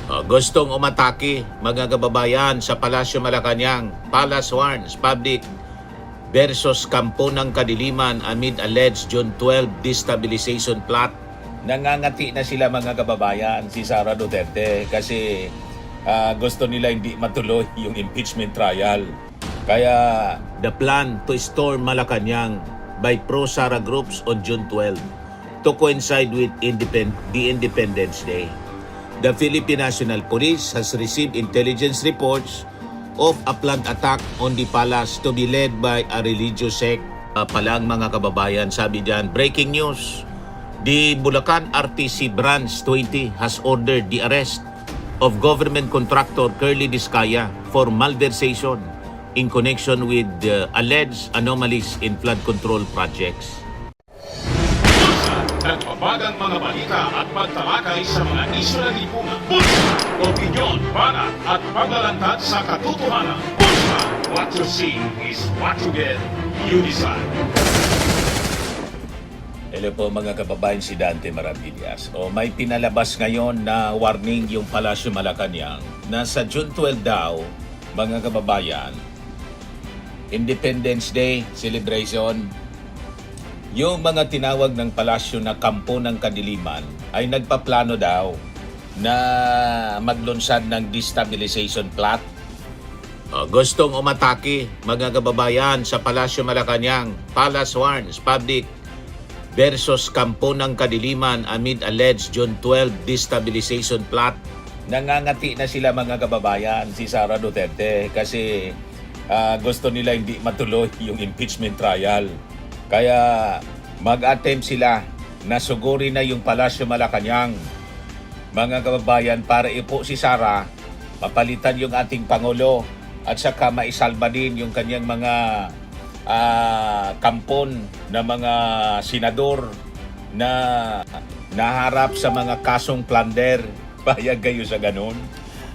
Gustong umatake mga kababayan sa Palasyo Malacanang. Palace warns public versus kampo ng kadiliman amid alleged June 12 destabilization plot. Nangangati na sila mga kababayan si Sara Duterte kasi gusto nila hindi matuloy yung impeachment trial. Kaya the plan to storm Malacanang by pro-Sara groups on June 12 to coincide with the Independence Day. The Philippine National Police has received intelligence reports of a planned attack on the palace to be led by a religious sect. Palang mga kababayan, sabi diyan, breaking news. The Bulacan RTC Branch 20 has ordered the arrest of government contractor Curly Discaya for malversation in connection with alleged anomalies in flood control projects. Nagbabagang mga balita at pagtalakay sa mga isyu ng lipunan. Bulsa, opinyon, banat at paglalantad sa katotohanan. Bulsa, what you see is what you get. You decide. Hello po mga kababayan, si Dante Marantillas. May pinalabas ngayon na warning yung Palasyo Malacanang na sa June 12 daw, mga kababayan, Independence Day celebration. Yung mga tinawag ng palasyo na kampo ng kadiliman ay nagpaplano daw na maglunsad ng destabilization plot. Gustong umatake mga kababayan sa Palasyo Malacanang. Palace warns public versus kampo ng kadiliman amid alleged June 12 destabilization plot. Nangangati na sila mga kababayan si Sara Duterte kasi gusto nila hindi matuloy yung impeachment trial. Kaya mag-attempt sila na sugurin na yung Palasyo Malacanang, mga kababayan, para ipo si Sara, mapalitan yung ating Pangulo at saka maisalba din yung kanyang mga kampon na mga senador na naharap sa mga kasong plunder. Payag kayo sa ganun,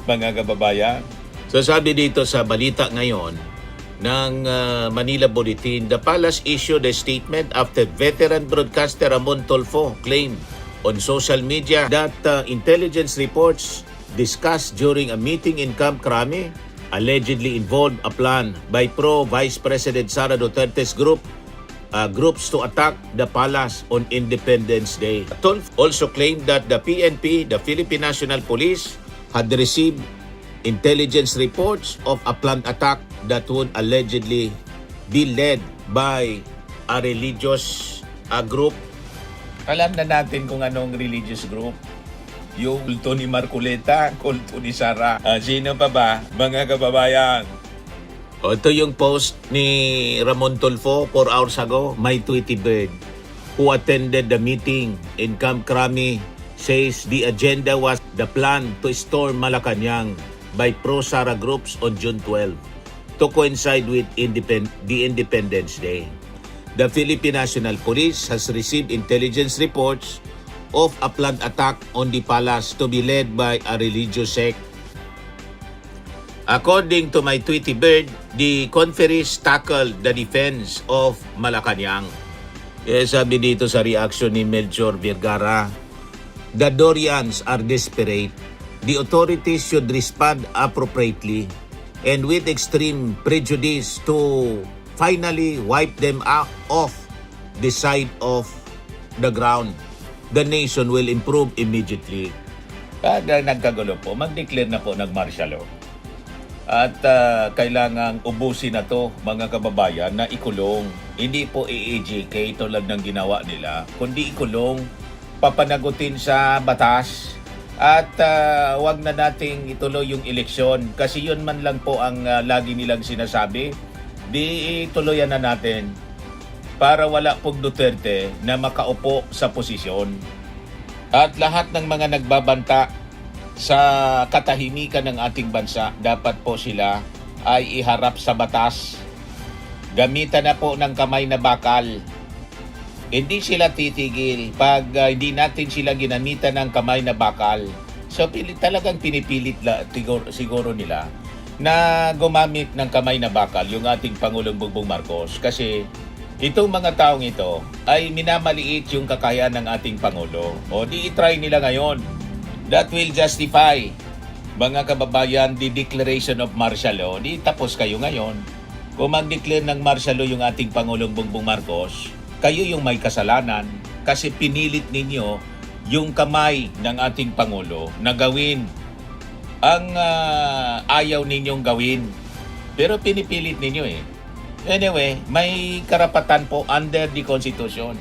mga kababayan. So sabi dito sa balita ngayon ng Manila Bulletin, the palace issued a statement after veteran broadcaster Ramon Tulfo claimed on social media that intelligence reports discussed during a meeting in Camp Crame allegedly involved a plan by pro-Vice President Sara Duterte's groups to attack the palace on Independence Day. Tulfo also claimed that the PNP, the Philippine National Police, had received intelligence reports of a planned attack that would allegedly be led by a religious group. Alam na natin kung anong religious group. Yung kulto ni Marcoleta, kulto ni Sara. Sino pa ba, mga kababayan? Ito yung post ni Ramon Tulfo 4 hours ago. My Tweety Bird, who attended the meeting in Camp Crame, says the agenda was the plan to storm Malacanang by pro-Sara groups on June 12 to coincide with the Independence Day. The Philippine National Police has received intelligence reports of a planned attack on the palace to be led by a religious sect. According to My Tweety Bird, the conferees tackled the defense of Malacanang. Sabi dito sa reaction ni Melchor Vergara, the Dorians are desperate. The authorities should respond appropriately and with extreme prejudice to finally wipe them off the side of the ground. The nation will improve immediately. Kada nagkagulo po, mag-declare na po ng martial law. At kailangang ubusin na to mga kababayan na ikulong. Hindi po i-EJK tulad ng ginawa nila, kundi ikulong, papanagutin sa batas. At wag na nating ituloy yung eleksyon kasi yun man lang po ang lagi nilang sinasabi. Di ituloyan na natin para wala pong Duterte na makaupo sa posisyon. At lahat ng mga nagbabanta sa katahimikan ng ating bansa, dapat po sila ay iharap sa batas. Gamitan na po ng kamay na bakal. Hindi sila titigil pag hindi natin sila ginamitan ng kamay na bakal. So talagang pinipilit siguro nila na gumamit ng kamay na bakal yung ating Pangulong Bongbong Marcos kasi itong mga taong ito ay minamaliit yung kakayahan ng ating Pangulo. O di i-try nila ngayon. That will justify mga kababayan, the declaration of martial law, di tapos kayo ngayon. Kung mag-declare ng martial law yung ating Pangulong Bongbong Marcos, kayo yung may kasalanan kasi pinilit ninyo yung kamay ng ating Pangulo na gawin ang ayaw ninyong gawin. Pero pinipilit ninyo eh. Anyway, may karapatan po under the Constitution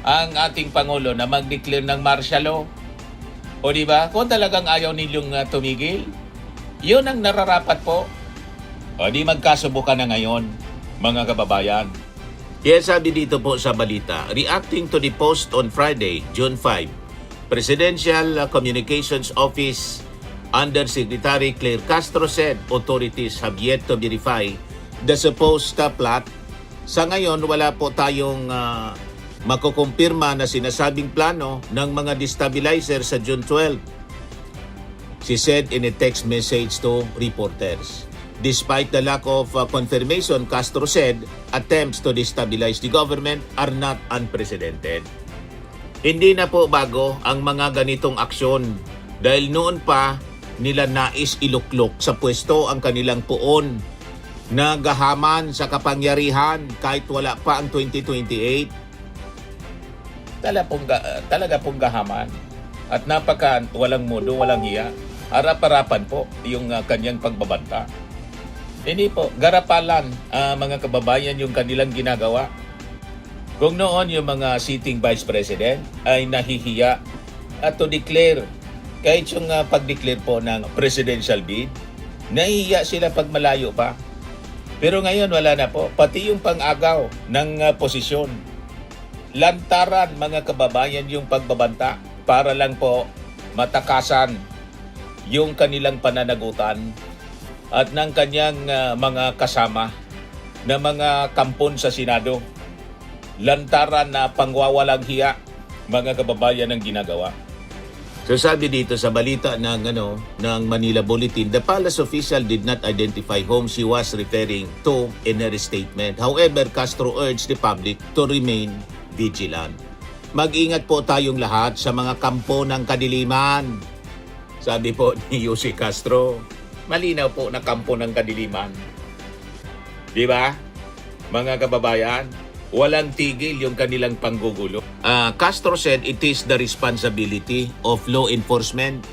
ang ating Pangulo na mag-declare ng martial law. O di ba? Kung talagang ayaw ninyong tumigil, yun ang nararapat po. O di magkasubukan na ngayon, mga kababayan. Kaya sabi dito po sa balita, reacting to the post on Friday, June 5, Presidential Communications Office Undersecretary Claire Castro said authorities have yet to verify the supposed plot. Sa ngayon, wala po tayong makukumpirma na sinasabing plano ng mga destabilizer sa June 12. She said in a text message to reporters. Despite the lack of confirmation, Castro said attempts to destabilize the government are not unprecedented. Hindi na po bago ang mga ganitong aksyon dahil noon pa nila nais iluklok sa pwesto ang kanilang puon na gahaman sa kapangyarihan kahit wala pa ang 2028. Talaga pong gahaman at napaka walang modo, walang hiya. Harap-harapan po yung kanyang pagbabanta. Hindi po, garapalan mga kababayan yung kanilang ginagawa. Kung noon yung mga sitting vice president ay nahihiya at to declare, kahit yung pag-declare po ng presidential bid, nahihiya sila pag malayo pa. Pero ngayon wala na po, pati yung pang-agaw ng posisyon. Lantaran mga kababayan yung pagbabanta para lang po matakasan yung kanilang pananagutan at ng kanyang mga kasama na mga kampon sa Senado. Lantaran na pangwawalang hiya mga kababayan ang ginagawa. So sabi dito sa balita ng Manila Bulletin, the palace official did not identify whom she was referring to in her statement. However, Castro urged the public to remain vigilant. Mag-ingat po tayong lahat sa mga kampo ng kadiliman. Sabi po ni Jose Castro, malinaw po na kampo ng kadiliman. Di ba? Mga kababayan, walang tigil yung kanilang panggugulo. Castro said it is the responsibility of law enforcement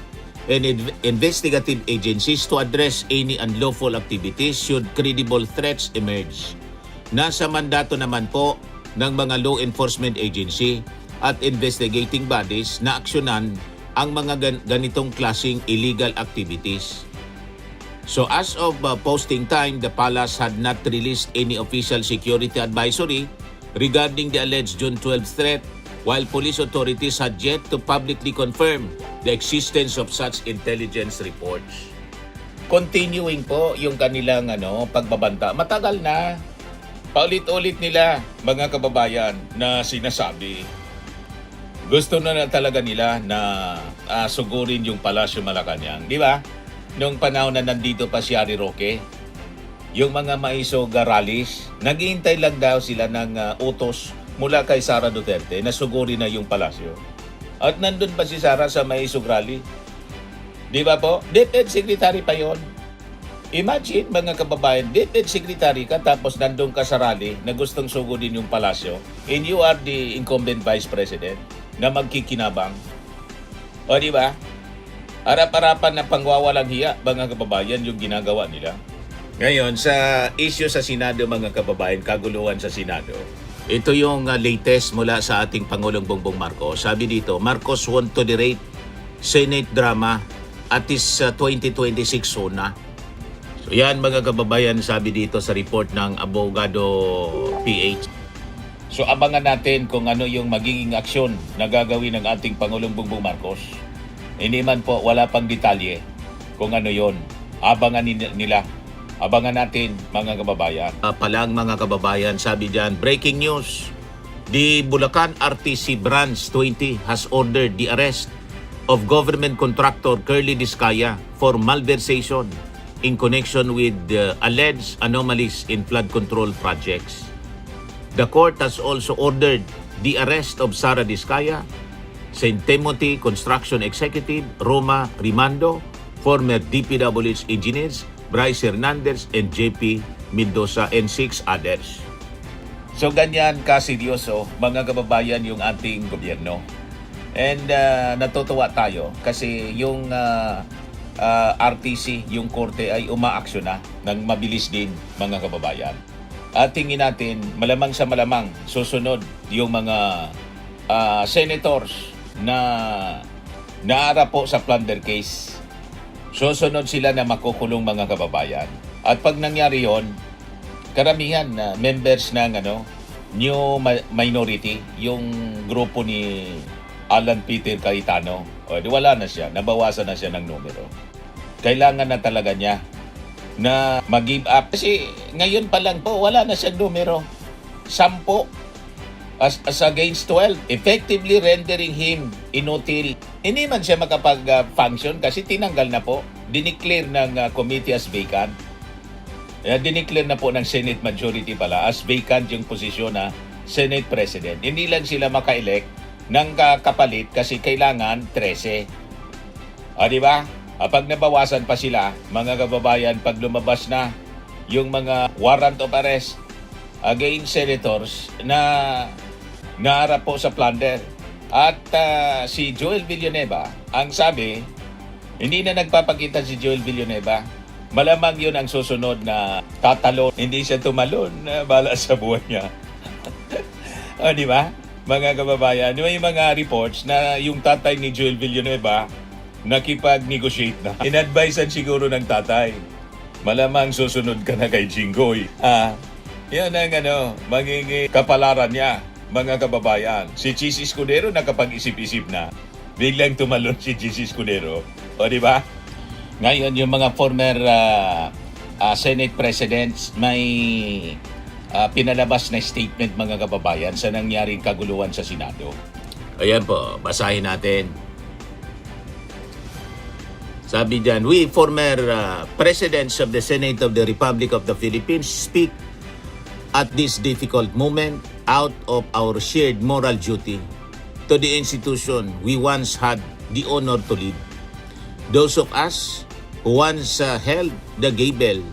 and investigative agencies to address any unlawful activities should credible threats emerge. Nasa mandato naman po ng mga law enforcement agency at investigating bodies na aksyonan ang mga ganitong klaseng illegal activities. So as of posting time, the palace had not released any official security advisory regarding the alleged June 12 threat, while police authorities had yet to publicly confirm the existence of such intelligence reports. Continuing po yung kanilang pagbabanta. Matagal na. Paulit-ulit nila, mga kababayan, na sinasabi. Gusto na talaga nila na sugurin yung Palasyo Malacanang. Di ba? Noong panahon na nandito pa si Harry Roque, yung mga maisog rallies, naghihintay lang daw sila ng utos mula kay Sara Duterte na sugurin na yung Palasyo. At nandun pa si Sara sa maisog rally. Di ba po? DepEd Secretary pa yon. Imagine mga kababayan, DepEd Secretary ka tapos nandun ka sa rally na gustong sugurin yung Palasyo and you are the incumbent Vice President na magkikinabang. O di ba? Harap-harapan na pangwawalang hiya mga kababayan yung ginagawa nila. Ngayon, sa issue sa Senado mga kababayan, kaguluhan sa Senado, ito yung latest mula sa ating Pangulong Bongbong Marcos. Sabi dito, Marcos want to derate Senate drama at his 2026 SONA. So yan mga kababayan, sabi dito sa report ng Abogado PH. So abangan natin kung ano yung magiging aksyon na gagawin ng ating Pangulong Bongbong Marcos. Hindi man po, wala pang detalye kung ano yon. Abangan nila. Abangan natin mga kababayan. Palang mga kababayan, sabi dyan, breaking news. The Bulacan RTC Branch 20 has ordered the arrest of government contractor Curly Discaya for malversation in connection with alleged anomalies in flood control projects. The court has also ordered the arrest of Sara Discaya, St. Timothy Construction Executive Roma Rimando, former DPWH engineers Bryce Hernandez and JP Mendoza and 6 others. So ganyan kaseryoso mga kababayan yung ating gobyerno. And natutuwa tayo kasi yung RTC, yung korte ay umaaksyon na ng mabilis din mga kababayan. At tingin natin, malamang sa malamang, susunod yung mga senators na naarap po sa plunder case. Susunod sila na makukulong mga kababayan. At pag nangyari yon, karamihan na members ng new minority, yung grupo ni Alan Peter Cayetano, wala na siya, nabawasan na siya ng numero. Kailangan na talaga niya na mag-give up. Kasi ngayon pa lang po, wala na siyang numero. 10 as against 12. Effectively rendering him inutil. Hindi man siya makapag-function kasi tinanggal na po. Dineclare ng committee as vacant. Dineclare na po ng Senate majority pala as vacant yung posisyon na Senate President. Hindi lang sila maka-elect ng kapalit kasi kailangan 13. Di ba? Pag nabawasan pa sila, mga kababayan, pag lumabas na yung mga warrant of arrest against senators na naharap po sa plunder. At si Joel Villanueva, ang sabi, hindi na nagpapakita si Joel Villanueva. Malamang yun ang susunod na tatalo. Hindi siya tumalon, bala sa buhay niya. Di ba? Mga kababayan, may mga reports na yung tatay ni Joel Villanueva nakipag-negotiate na. In-advisean siguro ng tatay. Malamang susunod ka na kay Jinggoy. Yan ang magiging kapalaran niya, mga kababayan. Si Chis Escudero nakapag-isip-isip na. Biglang tumalon si Chis Escudero. Di ba? Ngayon, yung mga former Senate Presidents may pinalabas na statement, mga kababayan, sa nangyaring kaguluhan sa Senado. Ayan po, basahin natin. Sabi dyan, we former presidents of the Senate of the Republic of the Philippines speak at this difficult moment out of our shared moral duty to the institution we once had the honor to lead. Those of us who once held the gavel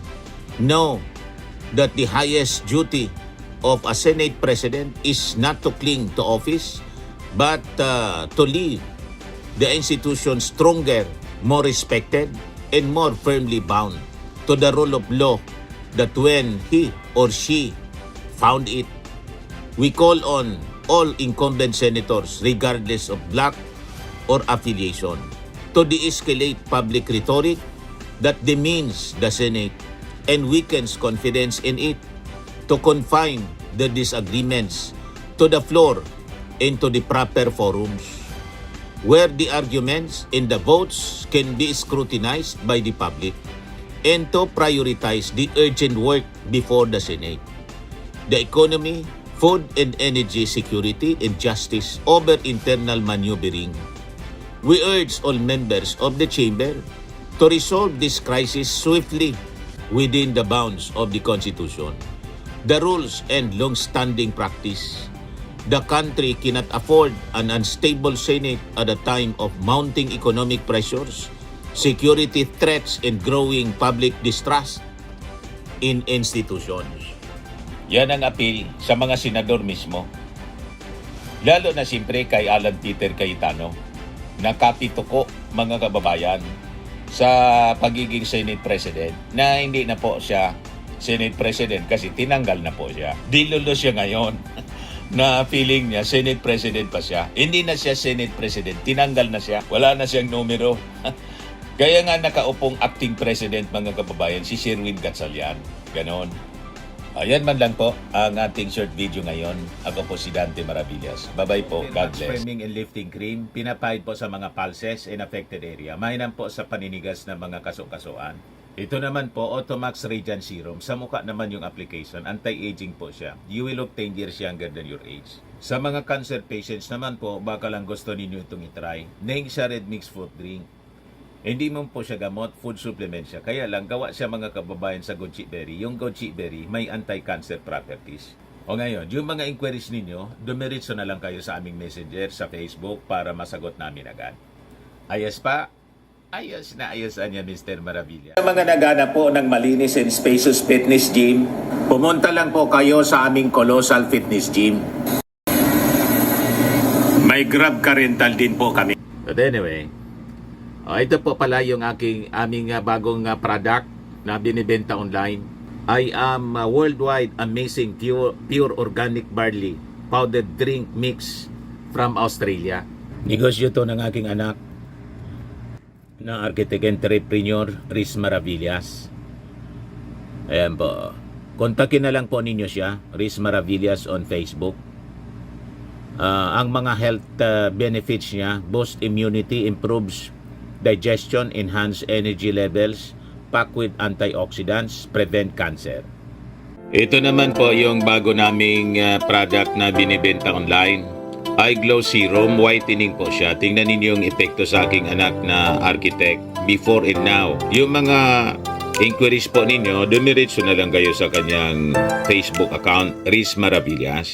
know that the highest duty of a Senate President is not to cling to office but to leave the institution stronger, more respected, and more firmly bound to the rule of law that when he or she found it. We call on all incumbent senators, regardless of black or affiliation, to de-escalate public rhetoric that demeans the Senate and weakens confidence in it, to confine the disagreements to the floor and to the proper forums, where the arguments and the votes can be scrutinized by the public, and to prioritize the urgent work before the Senate. The economy, food and energy security, and justice over internal maneuvering. We urge all members of the Chamber to resolve this crisis swiftly within the bounds of the Constitution, the rules and long-standing practice. The country cannot afford an unstable Senate at a time of mounting economic pressures, security threats, and growing public distrust in institutions. Yan ang appeal sa mga senador mismo. Lalo na siyempre kay Alan Peter Cayetano, na kapituko, mga kababayan, sa pagiging Senate President, na hindi na po siya Senate President kasi tinanggal na po siya. Dilulo siya ngayon. Na feeling niya, Senate President pa siya. Hindi na siya Senate President. Tinanggal na siya. Wala na siyang numero. Kaya nga nakaupong acting President, mga kababayan, si Sherwin Gatchalian. Ganon. Ayan man lang po ang ating short video ngayon. Ako po si Dante Maravillas. Bye-bye po. God bless. Swimming and lifting cream, pinapahid po sa mga pulses in affected area. Mainam po sa paninigas ng mga kaso-kasuan. Ito naman po, Automax Radiant Serum. Sa mukha naman yung application. Anti-aging po siya. You will look 10 years younger than your age. Sa mga cancer patients naman po, baka lang gusto ninyo itong itry. Neng siya red mixed fruit drink. Hindi mo po siya gamot, food supplement siya. Kaya lang, gawa siya, mga kababayan, sa goji berry. Yung goji berry may anti-cancer properties. O ngayon, yung mga inquiries ninyo, dumiritso na lang kayo sa aming messenger sa Facebook para masagot namin agad. Ayos pa, Ayos na ayos niya, Mr. Maravilla. Sa mga naghanap po ng malinis and spacious fitness gym, pumunta lang po kayo sa aming Colossal Fitness Gym. May Grab car rental din po kami. But anyway, ito po pala yung aming bagong product na binibenta online. I am worldwide amazing pure organic barley powdered drink mix from Australia. Negosyo to ng aking anak na architect entrepreneur Riz Maravillas. Ayan po. Kontakin na lang po ninyo siya, Riz Maravillas on Facebook. Ang mga health benefits niya, boost immunity, improves digestion, enhance energy levels, packed with antioxidants, prevent cancer. Ito naman po yung bago naming product na binibenta online. Eye Glow Serum, whitening po siya. Tingnan ninyo yung epekto sa aking anak na architect before and now. Yung mga inquiries po ninyo, dumiretso na lang kayo sa kanyang Facebook account, Riz Maravillas.